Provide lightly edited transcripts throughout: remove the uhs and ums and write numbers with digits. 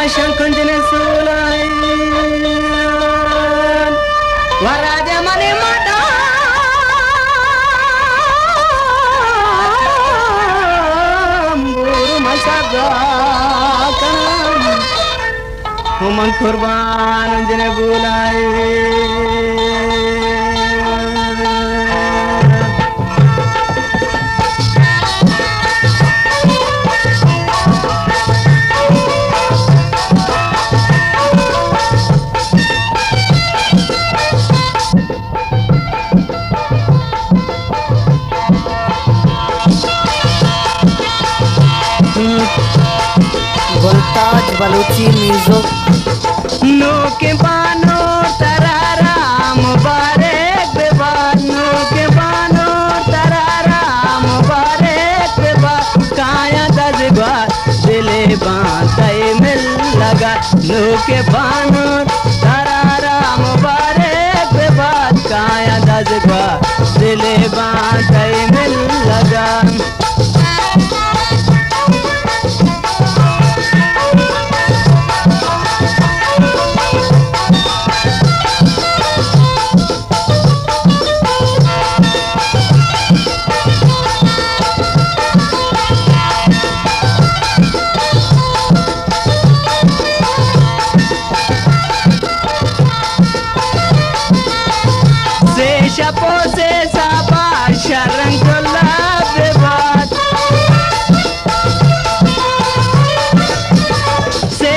Mashan kunjine sulai Waraja mani mata Buru masaga kanam Human kurban unjine bulai वोल्टाज Balochi music नो के बानो तरारा मुबारक बेबाद no के बानो तरारा मुबारक बेबाद काया दजबार दिले बांधे मिल लगा नो के बानो तरारा मुबारक बेबाद काया दजबार दिले बांधे मिल लगा Pose saba sharan kola bebat se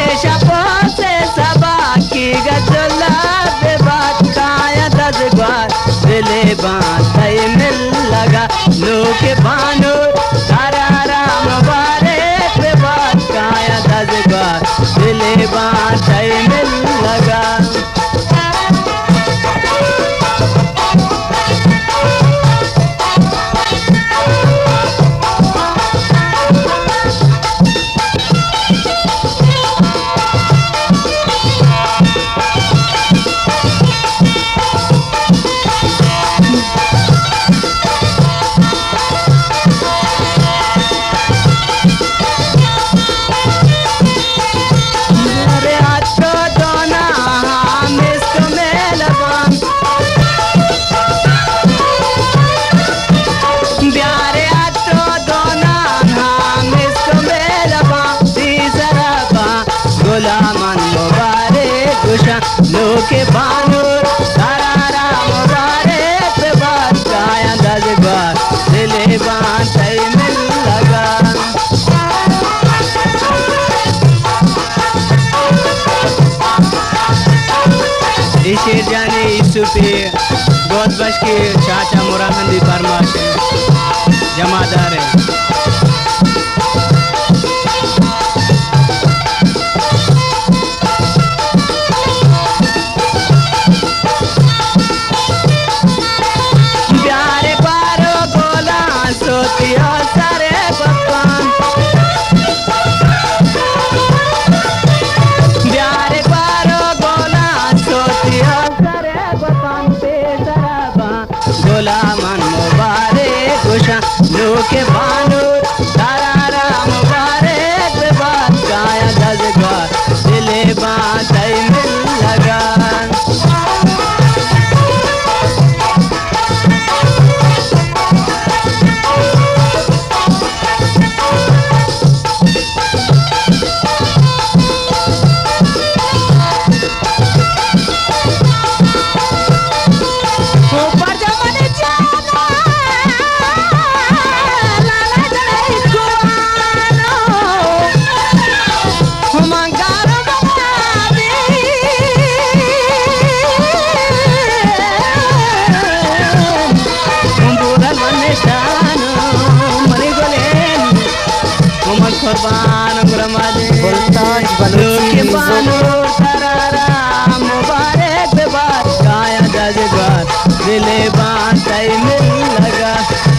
pose saba ki gajola bebat kaya dazbar dile baantai mil laga loke bano tarara mubarak bebat kaya dazbar dile baantai mil laga लोके बानूर तरारा मुबारक बेबाद काया दजबार दिले बांधे मिल लगा इसे जाने यूसुफी बहुत बश के चाचा मुराहंदी फरमाश जमादार है गुलामन मुबारक खुशा लोके बानूर तरारा मुबारक बेबाद काया दजबार दिले बांधे मिल लगा कुर्बान वोल्टाज बलूची म्यूजिक तरारा मुबारक बेबाद काया दजबार दिले बांधे मिल लगा